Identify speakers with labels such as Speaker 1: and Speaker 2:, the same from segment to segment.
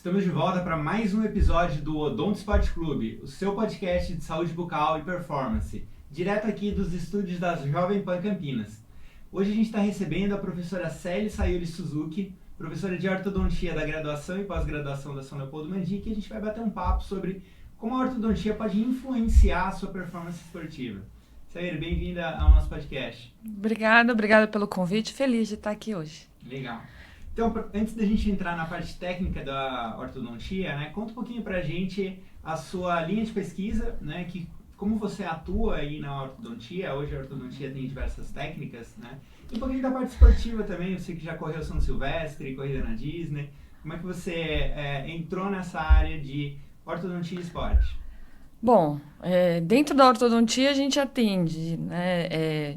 Speaker 1: Estamos de volta para mais um episódio do Odonto Sport Clube, o seu podcast de saúde bucal e performance, direto aqui dos estúdios da Jovem Pan Campinas. Hoje a gente está recebendo a professora Célia Sayuri Suzuki, professora de ortodontia da graduação e pós-graduação da São Leopoldo Mandic, e a gente vai bater um papo sobre como a ortodontia pode influenciar a sua performance esportiva. Sayuri, bem-vinda ao nosso podcast.
Speaker 2: Obrigada pelo convite, feliz de estar aqui hoje.
Speaker 1: Legal. Então, antes da gente entrar na parte técnica da ortodontia, né, conta um pouquinho pra gente a sua linha de pesquisa, né, como você atua aí na ortodontia. Hoje a ortodontia tem diversas técnicas, né, e um pouquinho da parte esportiva também. Você que já correu São Silvestre, corrida na Disney, como é que você entrou nessa área de ortodontia e esporte?
Speaker 2: Bom, dentro da ortodontia a gente atende, né,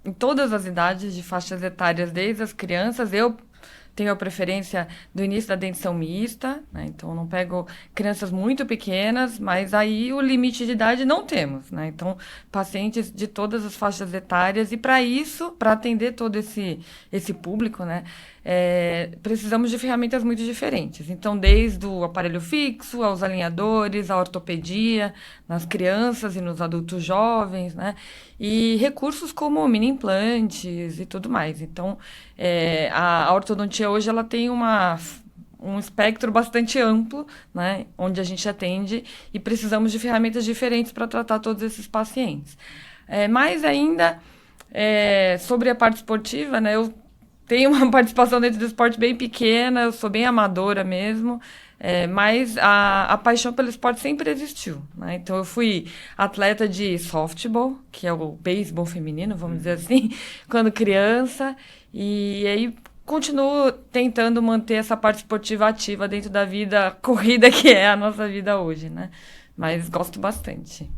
Speaker 2: em todas as idades de faixas etárias, desde as crianças. Eu tenho a preferência do início da dentição mista, né? Então não pego crianças muito pequenas, mas aí o limite de idade não temos, né? Então, pacientes de todas as faixas etárias, e para isso, para atender todo esse público, né? Precisamos de ferramentas muito diferentes. Então, desde o aparelho fixo, aos alinhadores, a ortopedia, nas crianças e nos adultos jovens, né? E recursos como mini implantes e tudo mais. Então, a ortodontia hoje ela tem um espectro bastante amplo, né, onde a gente atende, e precisamos de ferramentas diferentes para tratar todos esses pacientes. Mais ainda, sobre a parte esportiva, né, eu tenho uma participação dentro do esporte bem pequena, eu sou bem amadora mesmo, mas a paixão pelo esporte sempre existiu, né? Então eu fui atleta de softball, que é o beisebol feminino, vamos dizer assim, quando criança, e aí continuo tentando manter essa parte esportiva ativa dentro da vida corrida que é a nossa vida hoje, né? Mas gosto bastante.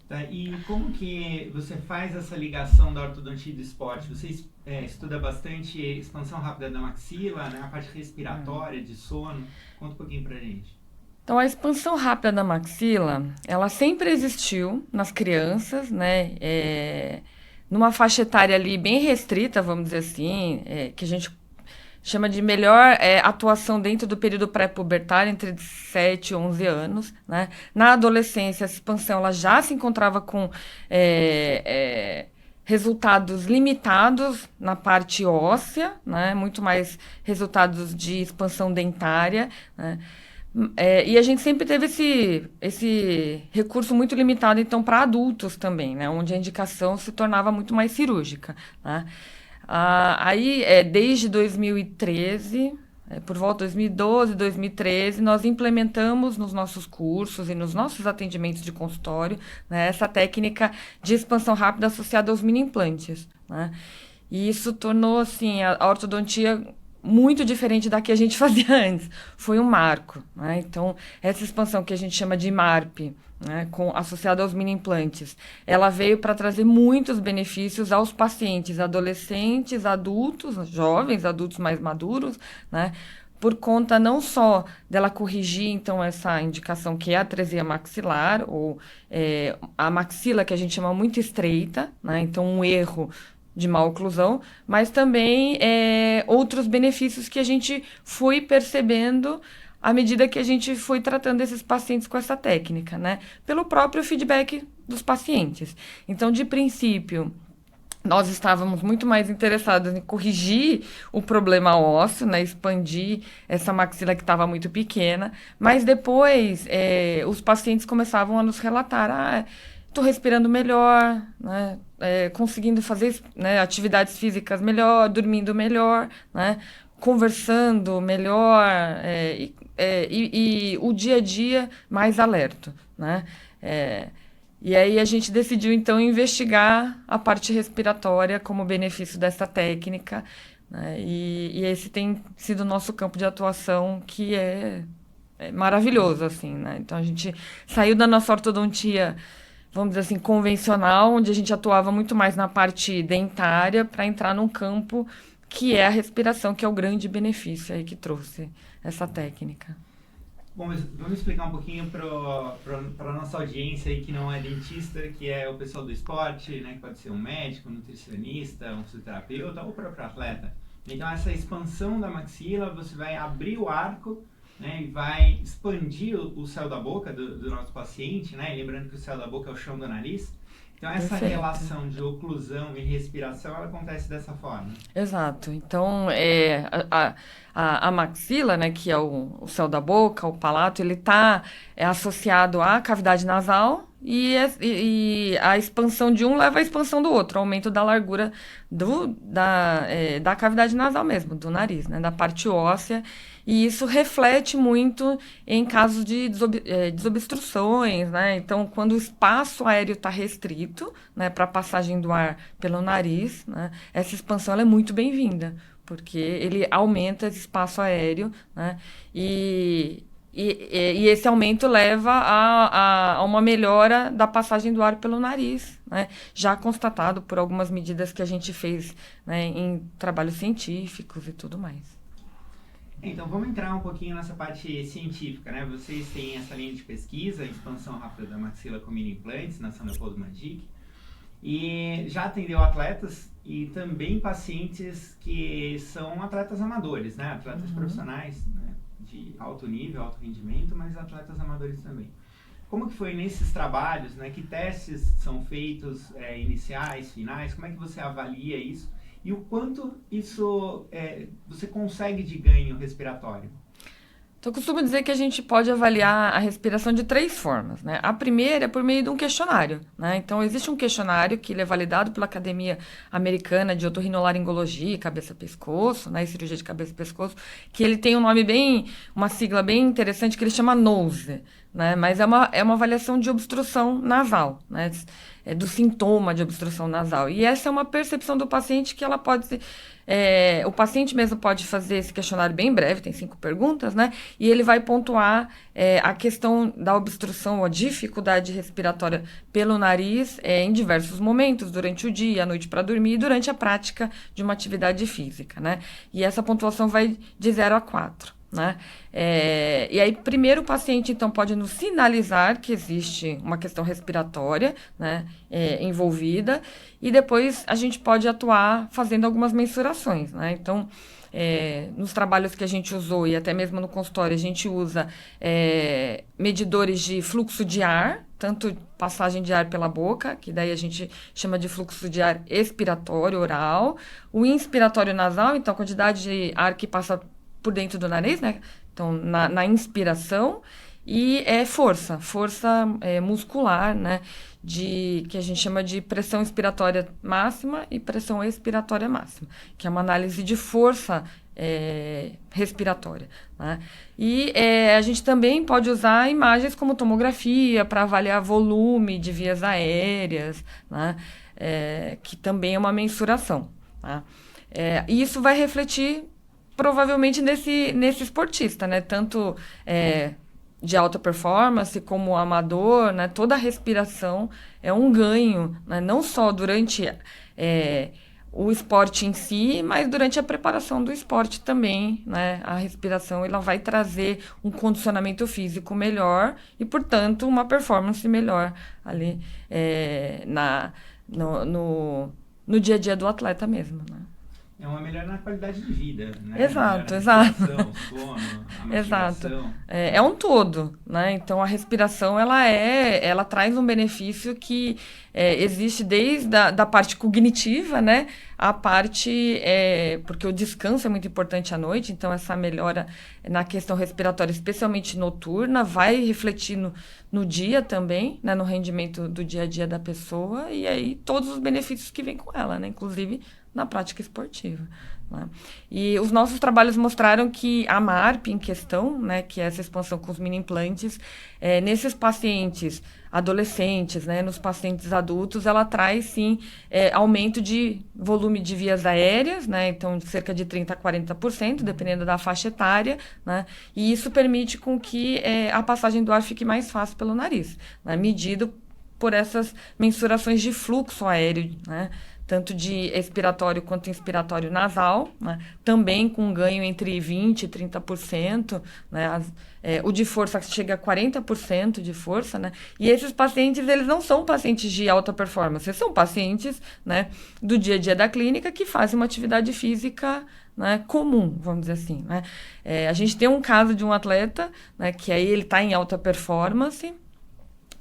Speaker 1: Tá, e como que você faz essa ligação da ortodontia e do esporte? Você estuda bastante expansão rápida da maxila, né, a parte respiratória, de sono. Conta um pouquinho pra gente.
Speaker 2: Então, a expansão rápida da maxila, ela sempre existiu nas crianças, né? Numa faixa etária ali bem restrita, vamos dizer assim, que a gente chama de melhor atuação dentro do período pré-pubertário, entre 7 e 11 anos, né? Na adolescência, a expansão ela já se encontrava com resultados limitados na parte óssea, né? Muito mais resultados de expansão dentária, né? E a gente sempre teve esse recurso muito limitado, então, para adultos também, né? Onde a indicação se tornava muito mais cirúrgica, né? Aí, desde 2013, por volta de 2012, 2013, nós implementamos nos nossos cursos e nos nossos atendimentos de consultório, né, essa técnica de expansão rápida associada aos mini implantes, né? E isso tornou, assim, a ortodontia muito diferente da que a gente fazia antes. Foi um marco, né? Então, essa expansão que a gente chama de MARP, né, associada aos mini implantes, ela veio para trazer muitos benefícios aos pacientes, adolescentes, adultos, jovens, adultos mais maduros, né? Por conta não só dela corrigir, então, essa indicação que é a atresia maxilar, ou a maxila que a gente chama muito estreita, né? Então, um erro de má oclusão, mas também outros benefícios que a gente foi percebendo à medida que a gente foi tratando esses pacientes com essa técnica, né? Pelo próprio feedback dos pacientes. Então, de princípio, nós estávamos muito mais interessados em corrigir o problema ósseo, né? Expandir essa maxila que estava muito pequena, mas depois os pacientes começavam a nos relatar: estou respirando melhor, né? Conseguindo fazer, né, atividades físicas melhor, dormindo melhor, né? Conversando melhor, e o dia a dia mais alerta, né? E aí a gente decidiu, então, investigar a parte respiratória como benefício dessa técnica, né? E esse tem sido o nosso campo de atuação, que é maravilhoso, assim, né? Então, a gente saiu da nossa ortodontia, vamos dizer assim, convencional, onde a gente atuava muito mais na parte dentária, para entrar num campo que é a respiração, que é o grande benefício aí que trouxe essa técnica.
Speaker 1: Bom, mas vamos explicar um pouquinho para a nossa audiência aí que não é dentista, que é o pessoal do esporte, né, que pode ser um médico, um nutricionista, um fisioterapeuta ou o próprio atleta. Então, essa expansão da maxila, você vai abrir o arco né, e vai expandir o céu da boca do nosso paciente, né, lembrando que o céu da boca é o chão do nariz. Então, essa
Speaker 2: Perfeito.
Speaker 1: relação de oclusão e respiração, ela acontece dessa forma.
Speaker 2: Exato. Então, a maxila, né, que é o céu da boca, o palato, ele está associado à cavidade nasal e a expansão de um leva à expansão do outro, aumento da largura da cavidade nasal mesmo, do nariz, né, da parte óssea. E isso reflete muito em casos de desobstruções, né? Então, quando o espaço aéreo está restrito, né, para a passagem do ar pelo nariz, né, essa expansão ela é muito bem-vinda, porque ele aumenta esse espaço aéreo, né? E esse aumento leva a uma melhora da passagem do ar pelo nariz, né? Já constatado por algumas medidas que a gente fez, né, em trabalhos científicos e tudo mais.
Speaker 1: Então, vamos entrar um pouquinho nessa parte científica, né? Vocês têm essa linha de pesquisa, expansão rápida da maxila com mini implantes na São Leopoldo Magic, e já atendeu atletas e também pacientes que são atletas amadores, né? Atletas profissionais, né, de alto nível, alto rendimento, mas atletas amadores também. Como que foi nesses trabalhos, né? Que testes são feitos, iniciais, finais? Como é que você avalia isso? E o quanto isso você consegue de ganho respiratório?
Speaker 2: Então, eu costumo dizer que a gente pode avaliar a respiração de 3 formas, né? A primeira é por meio de um questionário, né? Então, existe um questionário que ele é validado pela Academia Americana de Otorrinolaringologia, cabeça-pescoço, né? E cirurgia de cabeça-pescoço, que ele tem um nome uma sigla bem interessante que ele chama NOSE, né? Mas é uma avaliação de obstrução nasal, né? Do sintoma de obstrução nasal. E essa é uma percepção do paciente que ela pode ser... o paciente mesmo pode fazer esse questionário bem breve, tem 5 perguntas, né? E ele vai pontuar a questão da obstrução, a dificuldade respiratória pelo nariz em diversos momentos, durante o dia, à noite para dormir e durante a prática de uma atividade física, né? E essa pontuação vai de 0 a 4. Né? E aí, primeiro o paciente, então, pode nos sinalizar que existe uma questão respiratória, né, envolvida, e depois a gente pode atuar fazendo algumas mensurações, né? Então, nos trabalhos que a gente usou, e até mesmo no consultório, a gente usa medidores de fluxo de ar, tanto passagem de ar pela boca, que daí a gente chama de fluxo de ar expiratório oral, o inspiratório nasal, então a quantidade de ar que passa por dentro do nariz, né? Então, na inspiração, e força muscular, né? Que a gente chama de pressão inspiratória máxima e pressão expiratória máxima, que é uma análise de força respiratória, né? E a gente também pode usar imagens como tomografia para avaliar volume de vias aéreas, né? Que também é uma mensuração, tá? E isso vai refletir provavelmente nesse esportista, né? Tanto de alta performance como amador, né? Toda a respiração é um ganho, né? Não só durante o esporte em si, mas durante a preparação do esporte também, né? A respiração ela vai trazer um condicionamento físico melhor e, portanto, uma performance melhor ali no dia a dia do atleta mesmo, né?
Speaker 1: É uma melhora na qualidade de vida, né?
Speaker 2: Exato.
Speaker 1: Sono, a
Speaker 2: Exato.
Speaker 1: motivação.
Speaker 2: É um todo, né? Então, a respiração, ela traz um benefício que existe desde da parte cognitiva, né? A parte... porque o descanso é muito importante à noite, então essa melhora na questão respiratória, especialmente noturna, vai refletir no dia também, né? No rendimento do dia a dia da pessoa, e aí todos os benefícios que vêm com ela, né? Inclusive na prática esportiva, né? E os nossos trabalhos mostraram que a MARP em questão, né, que é essa expansão com os mini implantes, nesses pacientes adolescentes, né, nos pacientes adultos, ela traz sim aumento de volume de vias aéreas, né, então cerca de 30% a 40%, dependendo da faixa etária, né, e isso permite com que a passagem do ar fique mais fácil pelo nariz, né, medido por essas mensurações de fluxo aéreo, né, tanto de expiratório quanto inspiratório nasal, né? Também com ganho entre 20% e 30%, né? O de força chega a 40% de força, né? E esses pacientes, eles não são pacientes de alta performance, são pacientes, né, do dia a dia da clínica que fazem uma atividade física, né, comum, vamos dizer assim, né? A gente tem um caso de um atleta, né, que aí ele está em alta performance,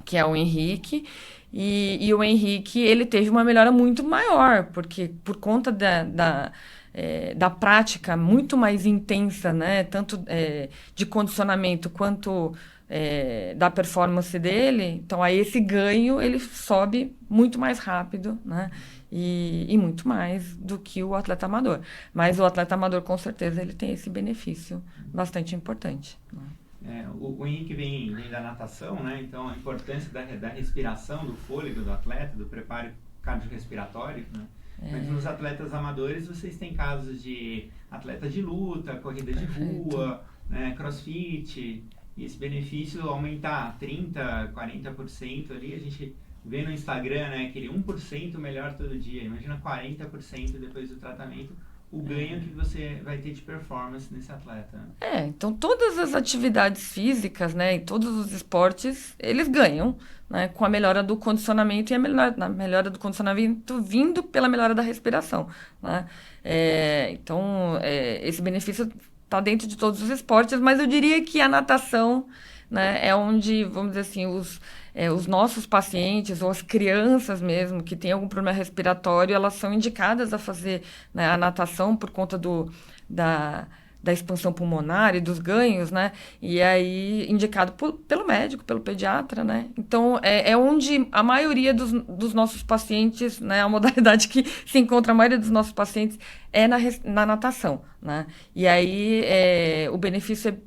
Speaker 2: que é o Henrique, e o Henrique, ele teve uma melhora muito maior, porque por conta da prática muito mais intensa, né, tanto de condicionamento quanto da performance dele, então aí esse ganho ele sobe muito mais rápido, né, e muito mais do que o atleta amador. Mas o atleta amador, com certeza, ele tem esse benefício bastante importante, né?
Speaker 1: O Henrique vem da natação, né? Então a importância da respiração, do fôlego do atleta, do preparo cardiorrespiratório, né? Mas nos atletas amadores vocês têm casos de atleta de luta, corrida de rua, né? CrossFit, e esse benefício aumentar 30%, 40% ali, a gente vê no Instagram, né, aquele 1% melhor todo dia, imagina 40% depois do tratamento, o ganho que você vai ter de performance nesse atleta.
Speaker 2: Então todas as atividades físicas, né, e todos os esportes, eles ganham, né, com a melhora do condicionamento e a melhora do condicionamento vindo pela melhora da respiração, né? Então, esse benefício está dentro de todos os esportes, mas eu diria que a natação, né, é onde, vamos dizer assim, os nossos pacientes ou as crianças mesmo que têm algum problema respiratório, elas são indicadas a fazer, né, a natação por conta da expansão pulmonar e dos ganhos, né? E aí indicado pelo médico, pelo pediatra, né? Então, é onde a maioria dos nossos pacientes, né? A modalidade que se encontra a maioria dos nossos pacientes é na natação, né? E aí o benefício é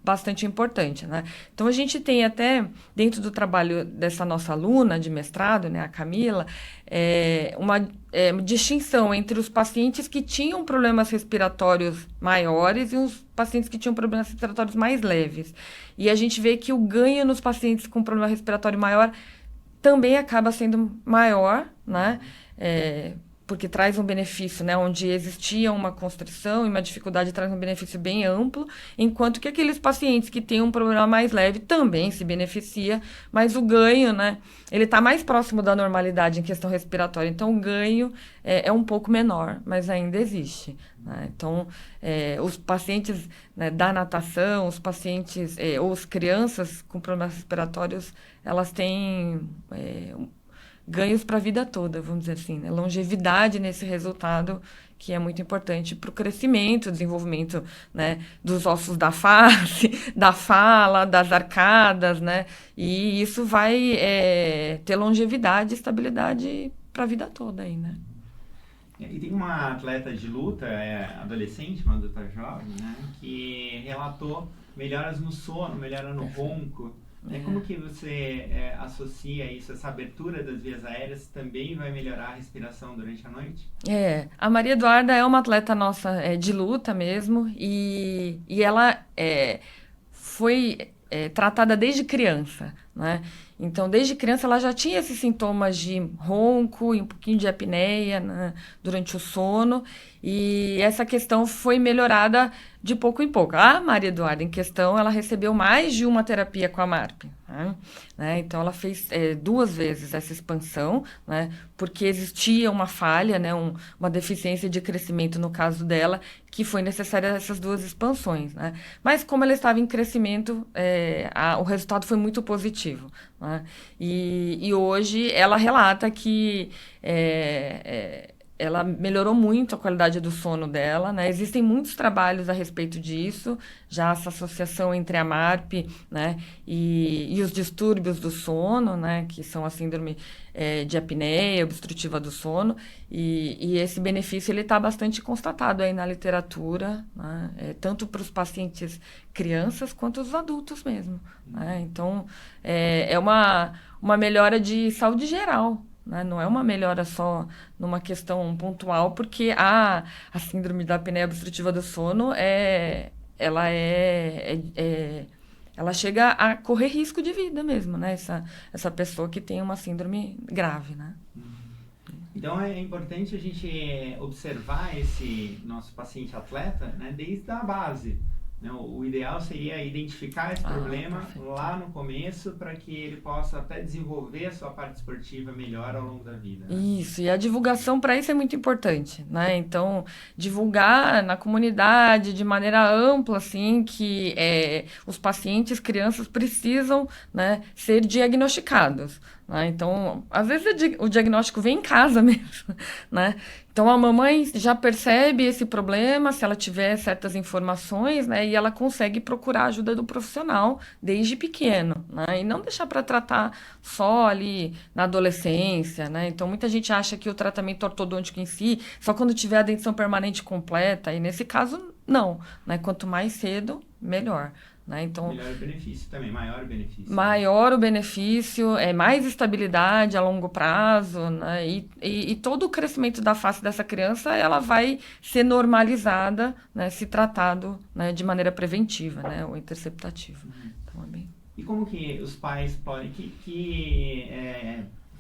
Speaker 2: bastante importante, né? Então, a gente tem até, dentro do trabalho dessa nossa aluna de mestrado, né, a Camila, uma distinção entre os pacientes que tinham problemas respiratórios maiores e os pacientes que tinham problemas respiratórios mais leves. E a gente vê que o ganho nos pacientes com problema respiratório maior também acaba sendo maior, né? Porque traz um benefício, né, onde existia uma constrição e uma dificuldade, traz um benefício bem amplo, enquanto que aqueles pacientes que têm um problema mais leve também se beneficia, mas o ganho, né, ele está mais próximo da normalidade em questão respiratória, então o ganho é um pouco menor, mas ainda existe, né? Então, os pacientes, né, da natação, os pacientes, ou as crianças com problemas respiratórios, elas têm ganhos para a vida toda, vamos dizer assim, né? Longevidade nesse resultado, que é muito importante para o crescimento, desenvolvimento, né, dos ossos da face, da fala, das arcadas, né? E isso vai ter longevidade e estabilidade para a vida toda aí, né?
Speaker 1: E tem uma atleta de luta, adolescente, uma adulta jovem, né, que relatou melhoras no sono, melhora no ronco. Como que você associa isso, essa abertura das vias aéreas também vai melhorar a respiração durante a noite?
Speaker 2: A Maria Eduarda é uma atleta nossa de luta mesmo, e ela foi tratada desde criança, né? Então, desde criança, ela já tinha esses sintomas de ronco e um pouquinho de apneia, né, durante o sono. E essa questão foi melhorada de pouco em pouco. A Maria Eduarda, em questão, ela recebeu mais de uma terapia com a MARP, né? Então, ela fez 2 vezes essa expansão, né, porque existia uma falha, né, uma deficiência de crescimento no caso dela, que foi necessária essas 2 expansões, né? Mas como ela estava em crescimento, o resultado foi muito positivo, né? E hoje ela relata que ela melhorou muito a qualidade do sono dela, né? Existem muitos trabalhos a respeito disso, já essa associação entre a MARP, né, e os distúrbios do sono, né, que são a síndrome de apneia obstrutiva do sono, e esse benefício ele está bastante constatado aí na literatura, né, tanto para os pacientes crianças quanto os adultos mesmo, né? Então, é uma melhora de saúde geral, né? Não é uma melhora só numa questão pontual, porque a síndrome da apneia obstrutiva do sono ela chega a correr risco de vida mesmo, né? Essa pessoa que tem uma síndrome grave, né?
Speaker 1: Então é importante a gente observar esse nosso paciente atleta, né, desde a base. Né? O ideal seria identificar esse problema lá no começo para que ele possa até desenvolver a sua parte esportiva melhor ao longo da vida. Né?
Speaker 2: Isso, e a divulgação para isso é muito importante, né? Então, divulgar na comunidade de maneira ampla, assim, que os pacientes, crianças precisam, né, ser diagnosticados, né? Então, às vezes o diagnóstico vem em casa mesmo, né? Então, a mamãe já percebe esse problema se ela tiver certas informações, né? E ela consegue procurar a ajuda do profissional desde pequeno, né? E não deixar para tratar só ali na adolescência, né? Então, muita gente acha que o tratamento ortodôntico em si, só quando tiver a dentição permanente completa, e nesse caso, não, né? Quanto mais cedo, melhor. Né? Então,
Speaker 1: melhor o benefício também, maior o benefício.
Speaker 2: Maior o benefício, mais estabilidade a longo prazo, né? E todo o crescimento da face dessa criança, ela vai ser normalizada, né? Se tratado, né? De maneira preventiva, né? Ou interceptativa. Então, é bem...
Speaker 1: E como que os pais podem,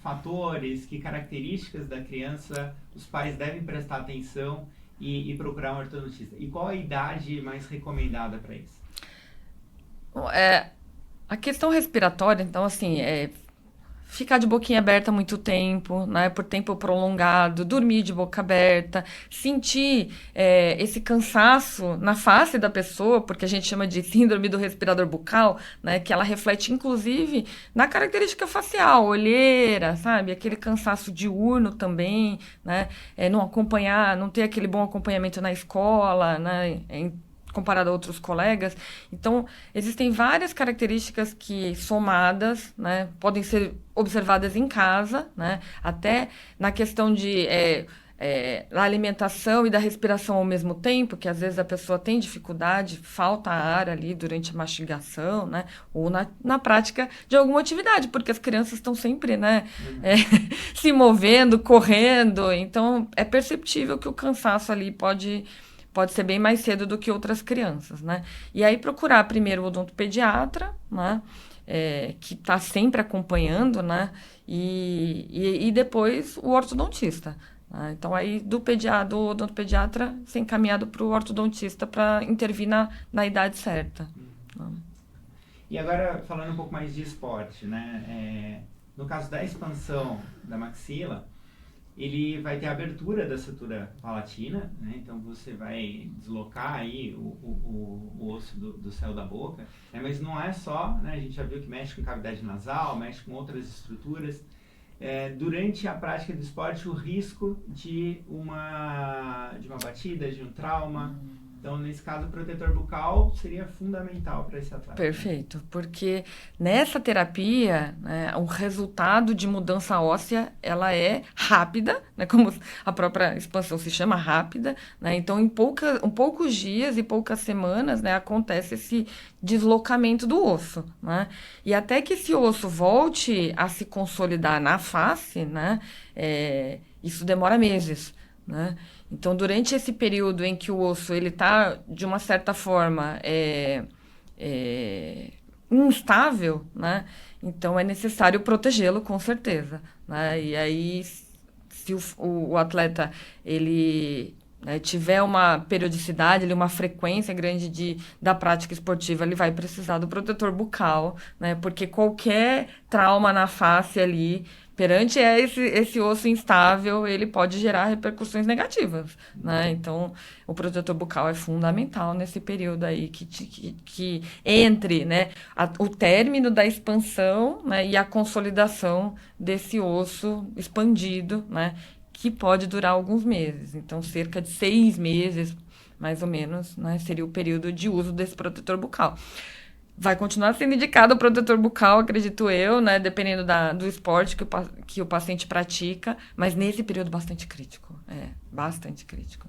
Speaker 1: fatores, que características da criança os pais devem prestar atenção e procurar um ortodontista? E qual a idade mais recomendada para isso?
Speaker 2: A questão respiratória, então, assim, ficar de boquinha aberta muito tempo, né, por tempo prolongado, dormir de boca aberta, sentir esse cansaço na face da pessoa, porque a gente chama de síndrome do respirador bucal, né, que ela reflete, inclusive, na característica facial, olheira, sabe, aquele cansaço diurno também, né, não ter aquele bom acompanhamento na escola, né, comparado a outros colegas. Então, existem várias características que, somadas, né, podem ser observadas em casa, né, até na questão da alimentação e da respiração ao mesmo tempo, que às vezes a pessoa tem dificuldade, falta ar ali durante a mastigação, né, ou na prática de alguma atividade, porque as crianças estão sempre, né, se movendo, correndo, então é perceptível que o cansaço ali pode ser bem mais cedo do que outras crianças, né? E aí procurar primeiro o odontopediatra, né? Que está sempre acompanhando, né? E depois o ortodontista. Né? Então aí do odontopediatra ser encaminhado para o ortodontista para intervir na idade certa.
Speaker 1: E agora falando um pouco mais de esporte, né? No caso da expansão da maxila, ele vai ter a abertura da sutura palatina, né? Então você vai deslocar aí o osso do céu da boca, né? Mas não é só, né? A gente já viu que mexe com cavidade nasal, mexe com outras estruturas. Durante a prática do esporte, o risco de uma batida, de um trauma. Então, nesse caso, o protetor bucal seria fundamental para esse atleta.
Speaker 2: Perfeito, porque nessa terapia, né, o resultado de mudança óssea, ela é rápida, né, como a própria expansão se chama rápida, né, então em poucos dias e poucas semanas, né, acontece esse deslocamento do osso, né, e até que esse osso volte a se consolidar na face, né, isso demora meses, né? Então, durante esse período em que o osso ele está, de uma certa forma, instável, né? Então, é necessário protegê-lo, com certeza. Né? E aí, se o atleta ele, né, tiver uma periodicidade, uma frequência grande da prática esportiva, ele vai precisar do protetor bucal, né? Porque qualquer trauma na face ali, perante esse osso instável, ele pode gerar repercussões negativas, né? Então, o protetor bucal é fundamental nesse período aí que entre, né, o término da expansão, né, e a consolidação desse osso expandido, né, que pode durar alguns meses. Então, cerca de 6 meses, mais ou menos, né, seria o período de uso desse protetor bucal. Vai continuar sendo indicado o protetor bucal, acredito eu, né? Dependendo do esporte que o paciente pratica, mas nesse período bastante crítico. Bastante crítico.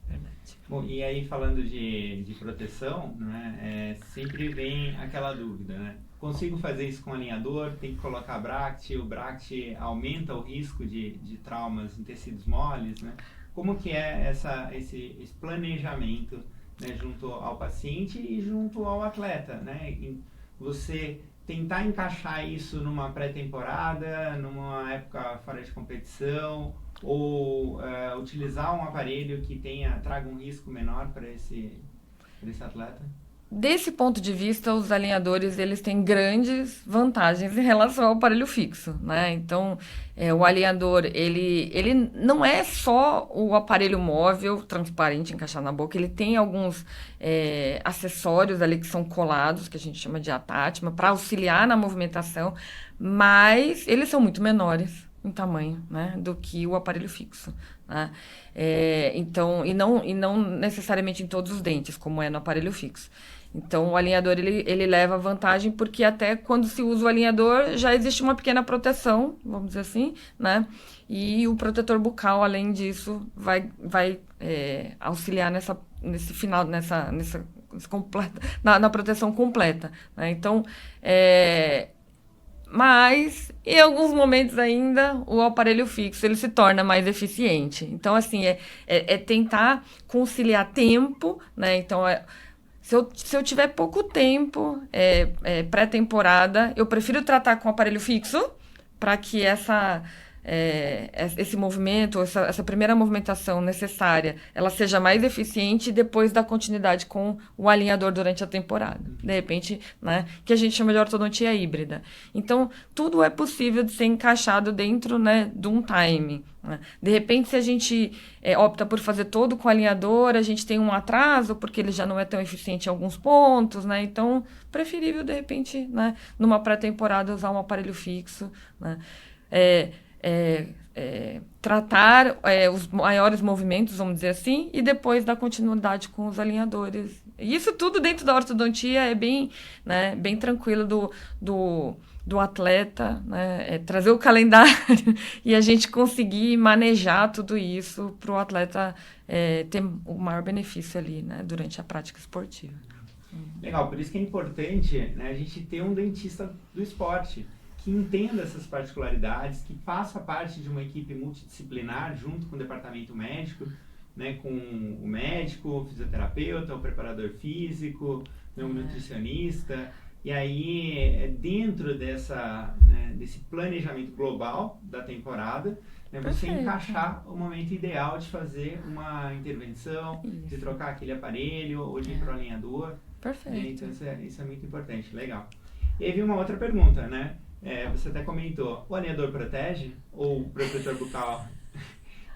Speaker 2: Verdade.
Speaker 1: Bom, e aí falando de proteção, né? Sempre vem aquela dúvida, né? Consigo fazer isso com alinhador? Tem que colocar Bract? O Bract aumenta o risco de traumas em tecidos moles, né? Como que é esse planejamento, né, junto ao paciente e junto ao atleta, né? Você tentar encaixar isso numa pré-temporada, numa época fora de competição, ou utilizar um aparelho que traga um risco menor para esse atleta?
Speaker 2: Desse ponto de vista, os alinhadores eles têm grandes vantagens em relação ao aparelho fixo, né? Então, o alinhador ele não é só o aparelho móvel transparente encaixado na boca, ele tem alguns acessórios ali que são colados, que a gente chama de attachment, para auxiliar na movimentação, mas eles são muito menores em tamanho, né, do que o aparelho fixo, né? Então, e não necessariamente em todos os dentes, como é no aparelho fixo. Então, o alinhador, ele leva vantagem porque até quando se usa o alinhador, já existe uma pequena proteção, vamos dizer assim, né? E o protetor bucal, além disso, vai auxiliar nesse final, na proteção completa, né? Então, mas, em alguns momentos ainda, o aparelho fixo ele se torna mais eficiente. Então, assim, é tentar conciliar tempo, né? Então, se eu tiver pouco tempo, pré-temporada, eu prefiro tratar com aparelho fixo para que esse movimento, essa primeira movimentação necessária, ela seja mais eficiente e depois dar continuidade com o alinhador durante a temporada. De repente, né, que a gente chama de ortodontia híbrida. Então, tudo é possível de ser encaixado dentro, né, de um time. Né? De repente, se a gente opta por fazer todo com alinhador, a gente tem um atraso, porque ele já não é tão eficiente em alguns pontos, né? Então, preferível, de repente, né, numa pré-temporada, usar um aparelho fixo, né? Tratar os maiores movimentos, vamos dizer assim, e depois dar continuidade com os alinhadores. E isso tudo dentro da ortodontia é bem, né, bem tranquilo do atleta, né, trazer o calendário e a gente conseguir manejar tudo isso para o atleta ter o maior benefício ali, né, durante a prática esportiva.
Speaker 1: Legal, por isso que é importante, né, a gente ter um dentista do esporte que entenda essas particularidades, que faça parte de uma equipe multidisciplinar junto com o departamento médico, né, com o médico, o fisioterapeuta, o preparador físico, né, o nutricionista, e aí dentro desse planejamento global da temporada, né, você encaixar o momento ideal de fazer uma intervenção, de trocar aquele aparelho ou de ir para o alinhador.
Speaker 2: Perfeito.
Speaker 1: Então isso é muito importante, legal. E aí vem uma outra pergunta, né? Você até comentou, o alinhador protege ou o protetor bucal?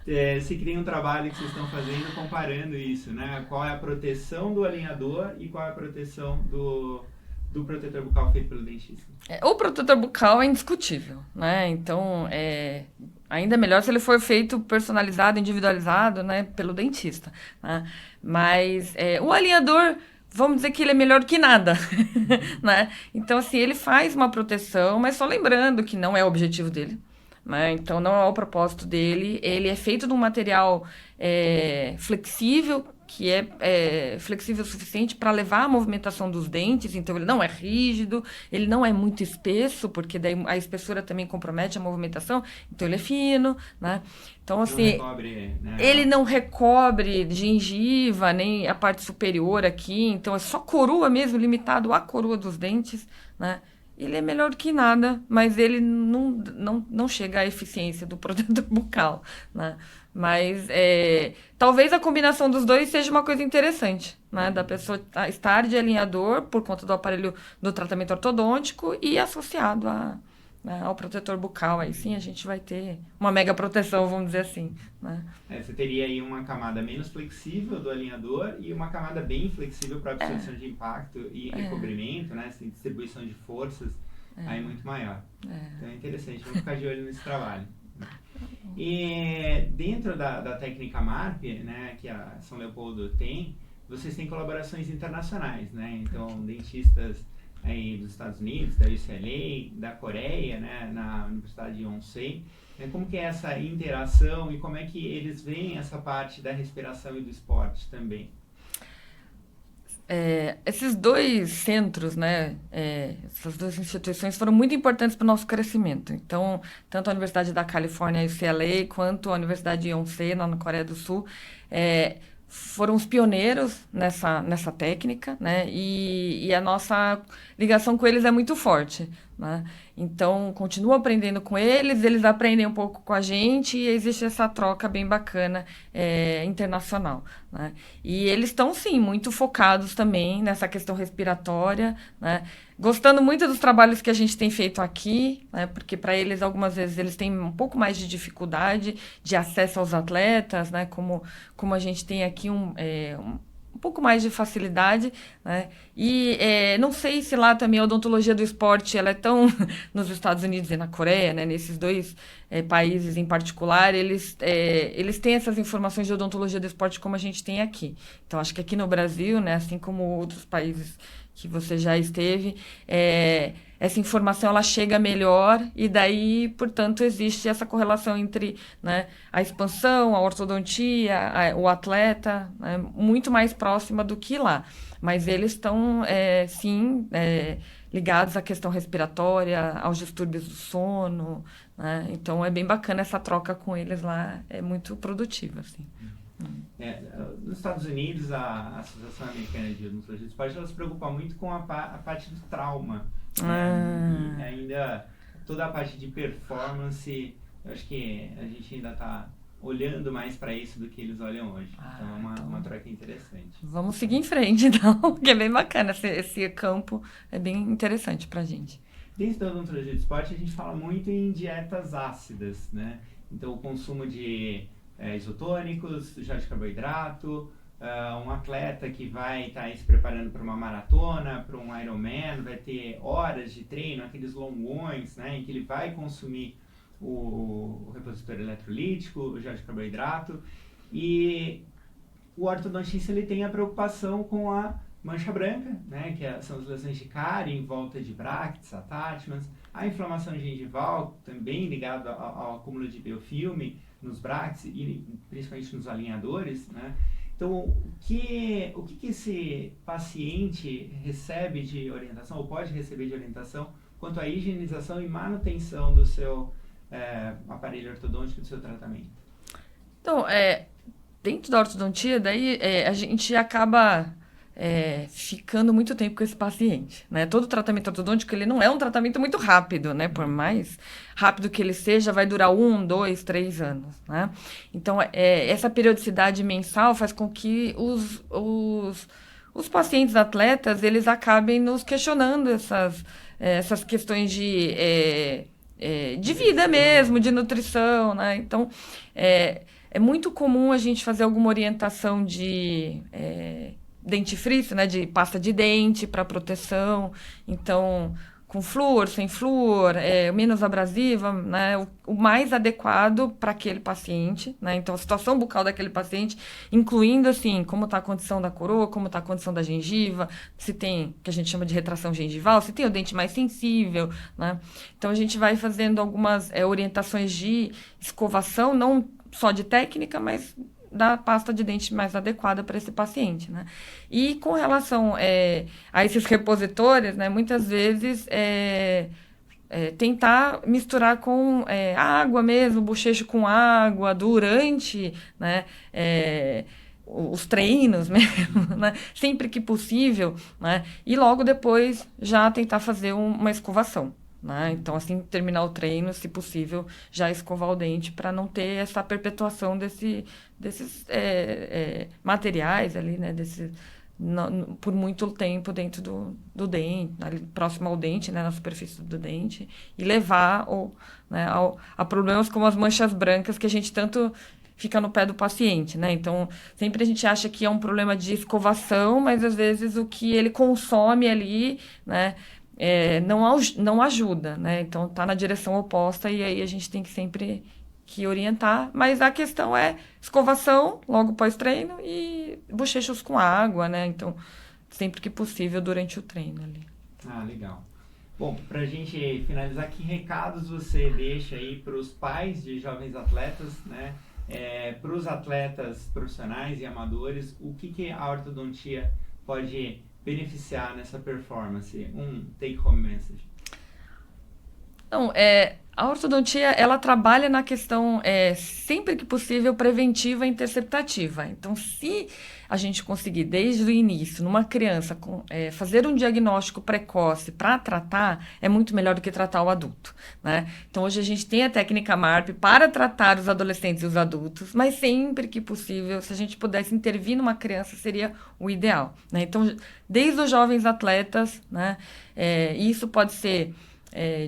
Speaker 1: Sei que tem um trabalho que vocês estão fazendo comparando isso, né? Qual é a proteção do alinhador e qual é a proteção do protetor bucal feito pelo dentista?
Speaker 2: O protetor bucal é indiscutível, né? Então, ainda melhor se ele for feito personalizado, individualizado, né, pelo dentista, né? Mas o alinhador, vamos dizer que ele é melhor que nada, né? Então, assim, ele faz uma proteção, mas só lembrando que não é o objetivo dele, né? Então, não é o propósito dele. Ele é feito de um material flexível, que é flexível o suficiente para levar a movimentação dos dentes. Então, ele não é rígido, ele não é muito espesso, porque daí a espessura também compromete a movimentação. Então, ele é fino, né? Então, assim,
Speaker 1: não recobre, né?
Speaker 2: Ele não recobre gengiva, nem a parte superior aqui. Então, é só coroa mesmo, limitado à coroa dos dentes, né? Ele é melhor que nada, mas ele não chega à eficiência do protetor bucal, né? Mas talvez a combinação dos dois seja uma coisa interessante, né? Da pessoa estar de alinhador por conta do aparelho do tratamento ortodôntico e associado ao protetor bucal. Aí sim a gente vai ter uma mega proteção, vamos dizer assim, né?
Speaker 1: Você teria aí uma camada menos flexível do alinhador e uma camada bem flexível para absorção de impacto e recobrimento, né? Assim, distribuição de forças aí muito maior. Então é interessante, vamos ficar de olho nesse trabalho. E dentro da técnica MARP, né, que a São Leopoldo tem, vocês têm colaborações internacionais, né? Então, dentistas aí dos Estados Unidos, da UCLA, da Coreia, né, na Universidade de Yonsei. Como que é essa interação e como é que eles veem essa parte da respiração e do esporte também?
Speaker 2: Esses dois centros, né, essas duas instituições foram muito importantes para o nosso crescimento. Então, tanto a Universidade da Califórnia, UCLA, quanto a Universidade de Yonsei, na Coreia do Sul, foram os pioneiros nessa técnica, né? E a nossa ligação com eles é muito forte, né? Então, continuo aprendendo com eles, eles aprendem um pouco com a gente e existe essa troca bem bacana internacional, né? E eles estão, sim, muito focados também nessa questão respiratória, né? Gostando muito dos trabalhos que a gente tem feito aqui, né? Porque para eles, algumas vezes, eles têm um pouco mais de dificuldade de acesso aos atletas, né? Como a gente tem aqui um pouco mais de facilidade, né? E não sei se lá também a odontologia do esporte ela é tão nos Estados Unidos e na Coreia, né? Nesses dois países em particular, eles têm essas informações de odontologia do esporte como a gente tem aqui. Então, acho que aqui no Brasil, né? Assim como outros países que você já esteve, essa informação ela chega melhor e daí, portanto, existe essa correlação entre, né, a expansão, a ortodontia, o atleta, né, muito mais próxima do que lá. Mas eles estão, sim, ligados à questão respiratória, aos distúrbios do sono, né? Então, é bem bacana essa troca com eles lá, é muito produtiva, assim.
Speaker 1: Nos Estados Unidos, a Associação Americana de Odontologia do Esporte, ela se preocupa muito com a parte do trauma. E ainda toda a parte de performance, eu acho que a gente ainda está olhando mais para isso do que eles olham hoje. Então é uma troca interessante.
Speaker 2: Vamos seguir em frente, então, que é bem bacana. Esse campo é bem interessante para a gente.
Speaker 1: Dentro da odontologia do esporte, a gente fala muito em dietas ácidas, né? Então, o consumo de isotônicos, já de carboidrato, um atleta que vai estar se preparando para uma maratona, para um Ironman, vai ter horas de treino, aqueles longões, né, em que ele vai consumir o repositor eletrolítico, o gel de carboidrato, e o ortodontista ele tem a preocupação com a mancha branca, né, que são as lesões de cárie em volta de bracts, attachments, a inflamação gengival, também ligada ao acúmulo de biofilme nos bracts e principalmente nos alinhadores, né? Então, o que esse paciente recebe de orientação, ou pode receber de orientação, quanto à higienização e manutenção do seu aparelho ortodôntico, do seu tratamento?
Speaker 2: Então, dentro da ortodontia, daí a gente acaba ficando muito tempo com esse paciente, né? Todo tratamento ortodôntico, ele não é um tratamento muito rápido, né? Por mais rápido que ele seja, vai durar 1, 2, 3 anos, né? Então, essa periodicidade mensal faz com que os pacientes atletas, eles acabem nos questionando essas questões de vida mesmo, de nutrição, né? Então, é muito comum a gente fazer alguma orientação de dentifrício, né, de pasta de dente para proteção, então com flúor, sem flúor, menos abrasiva, né, o mais adequado para aquele paciente, né, então a situação bucal daquele paciente, incluindo assim, como está a condição da coroa, como está a condição da gengiva, se tem, que a gente chama de retração gengival, se tem o dente mais sensível, né, então a gente vai fazendo algumas orientações de escovação, não só de técnica, mas da pasta de dente mais adequada para esse paciente, né? E com relação a esses repositores, né, muitas vezes tentar misturar com água mesmo, bochecho com água durante, né, os treinos mesmo, né, sempre que possível, né, e logo depois já tentar fazer uma escovação. Né? Então, assim, terminar o treino, se possível, já escovar o dente para não ter essa perpetuação desses materiais ali, né? Por muito tempo dentro do dente, ali, próximo ao dente, né? Na superfície do dente, e levar né, a problemas como as manchas brancas que a gente tanto fica no pé do paciente, né? Então, sempre a gente acha que é um problema de escovação, mas às vezes o que ele consome ali, né? Não ajuda, né? Então está na direção oposta e aí a gente tem que sempre que orientar, mas a questão é escovação logo pós-treino e bochechos com água, né? Então, sempre que possível durante o treino ali.
Speaker 1: Ah, legal. Bom, para a gente finalizar, que recados você deixa aí para os pais de jovens atletas, né? Para os atletas profissionais e amadores, o que a ortodontia pode beneficiar nessa performance? Um take-home message.
Speaker 2: Então, a ortodontia, ela trabalha na questão, sempre que possível, preventiva e interceptativa. Então, se a gente conseguir, desde o início, numa criança, fazer um diagnóstico precoce para tratar, é muito melhor do que tratar o adulto, né? Então, hoje a gente tem a técnica MARP para tratar os adolescentes e os adultos, mas sempre que possível, se a gente pudesse intervir numa criança, seria o ideal, né? Então, desde os jovens atletas, né? Isso pode ser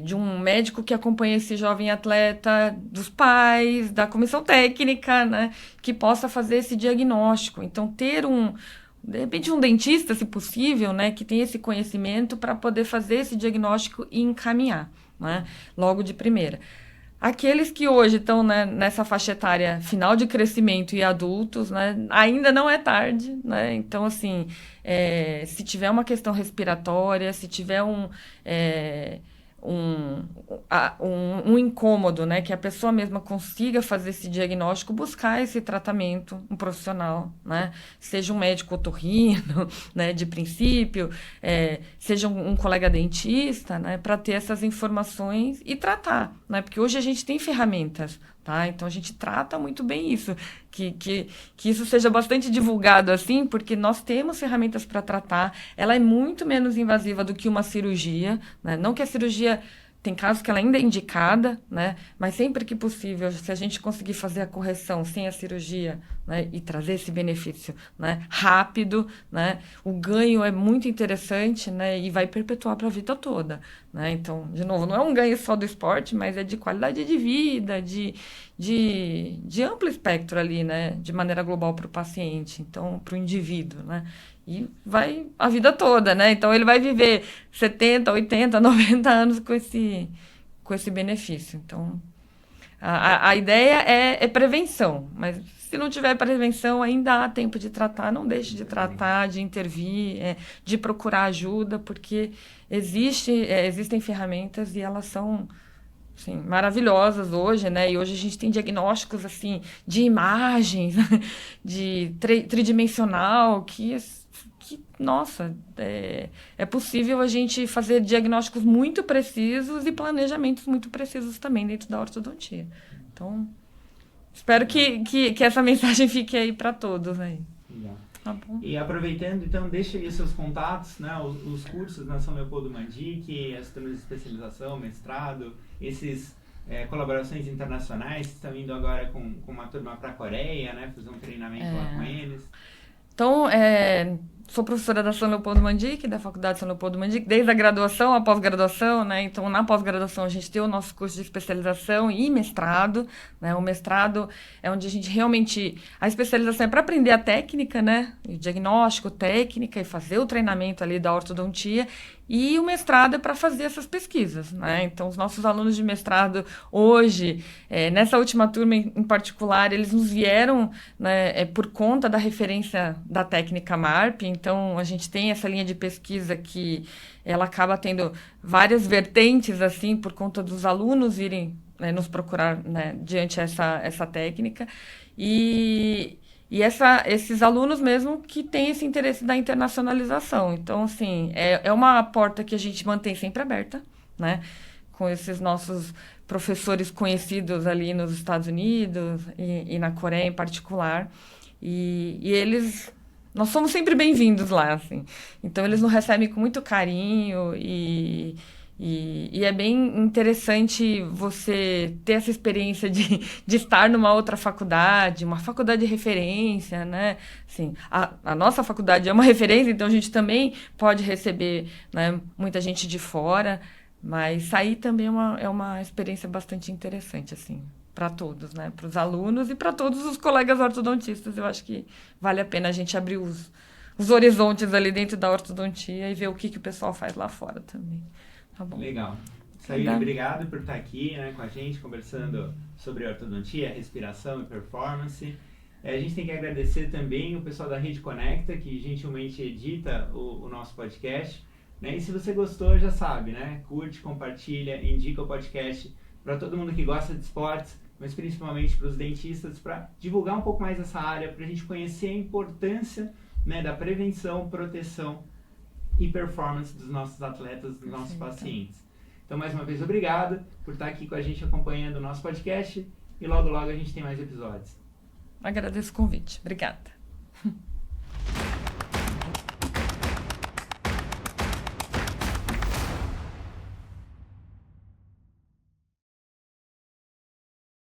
Speaker 2: de um médico que acompanha esse jovem atleta, dos pais, da comissão técnica, né, que possa fazer esse diagnóstico. Então, de repente, um dentista, se possível, né, que tenha esse conhecimento para poder fazer esse diagnóstico e encaminhar, né, logo de primeira. Aqueles que hoje estão, né, nessa faixa etária final de crescimento e adultos, né, ainda não é tarde, né? Então, assim, se tiver uma questão respiratória, se tiver um incômodo, né, que a pessoa mesma consiga fazer esse diagnóstico, buscar esse tratamento, um profissional, né, seja um médico otorrino, né, de princípio, seja um colega dentista, né, para ter essas informações e tratar, né, porque hoje a gente tem ferramentas, tá? Então a gente trata muito bem isso, que isso seja bastante divulgado assim, porque nós temos ferramentas para tratar, ela é muito menos invasiva do que uma cirurgia, né? Não que a cirurgia tem casos que ela ainda é indicada, né? Mas sempre que possível, se a gente conseguir fazer a correção sem a cirurgia, né, e trazer esse benefício, né, rápido, né, o ganho é muito interessante, né, e vai perpetuar para a vida toda, né? Então, de novo, não é um ganho só do esporte, mas é de qualidade de vida, de amplo espectro ali, né, de maneira global para o paciente, então, para o indivíduo, né? E vai a vida toda, né? Então, ele vai viver 70, 80, 90 anos com esse benefício. Então, a ideia é prevenção, mas se não tiver prevenção, ainda há tempo de tratar. Não deixe de tratar, de intervir, de procurar ajuda, porque existem ferramentas e elas são, assim, maravilhosas hoje, né? E hoje a gente tem diagnósticos assim de imagens, de tridimensional, nossa, é possível a gente fazer diagnósticos muito precisos e planejamentos muito precisos também dentro da ortodontia. Então, espero que essa mensagem fique aí para todos aí.
Speaker 1: Legal.
Speaker 2: Tá bom.
Speaker 1: E aproveitando, então, deixa aí os seus contatos, né, os cursos na São Leopoldo Mandic, as turmas de especialização, mestrado, esses colaborações internacionais que estão indo agora com uma turma para a Coreia, né, fazer um treinamento lá com eles.
Speaker 2: Então, sou professora da São Leopoldo Mandic, da Faculdade São Leopoldo Mandic, desde a graduação, a pós-graduação, né? Então, na pós-graduação, a gente tem o nosso curso de especialização e mestrado, né? O mestrado é onde a gente realmente... A especialização é para aprender a técnica, né? O diagnóstico, técnica e fazer o treinamento ali da ortodontia. E o mestrado é para fazer essas pesquisas, né? Então, os nossos alunos de mestrado hoje, nessa última turma em particular, eles nos vieram, né, por conta da referência da técnica MARP. Então, a gente tem essa linha de pesquisa que ela acaba tendo várias vertentes, assim, por conta dos alunos irem, né, nos procurar, né, diante essa técnica. E esses alunos mesmo que têm esse interesse da internacionalização. Então, assim, é uma porta que a gente mantém sempre aberta, né? Com esses nossos professores conhecidos ali nos Estados Unidos e na Coreia em particular. E eles... Nós somos sempre bem-vindos lá, assim. Então, eles nos recebem com muito carinho e é bem interessante você ter essa experiência de estar numa outra faculdade, uma faculdade de referência, né? Assim, a nossa faculdade é uma referência, então a gente também pode receber, né, muita gente de fora, mas sair também é uma experiência bastante interessante, assim, para todos, né? Para os alunos e para todos os colegas ortodontistas. Eu acho que vale a pena a gente abrir os horizontes ali dentro da ortodontia e ver o que o pessoal faz lá fora também. Tá bom.
Speaker 1: Legal. Saíde, obrigado por estar aqui, né, com a gente, conversando sobre ortodontia, respiração e performance. A gente tem que agradecer também o pessoal da Rede Conecta, que gentilmente edita o nosso podcast. Né? E se você gostou, já sabe, né? Curte, compartilha, indica o podcast para todo mundo que gosta de esportes, mas principalmente para os dentistas, para divulgar um pouco mais essa área, para a gente conhecer a importância, né, da prevenção, proteção e performance dos nossos atletas, dos nossos pacientes. Então, mais uma vez, obrigado por estar aqui com a gente acompanhando o nosso podcast e logo, logo a gente tem mais episódios.
Speaker 2: Agradeço o convite. Obrigada.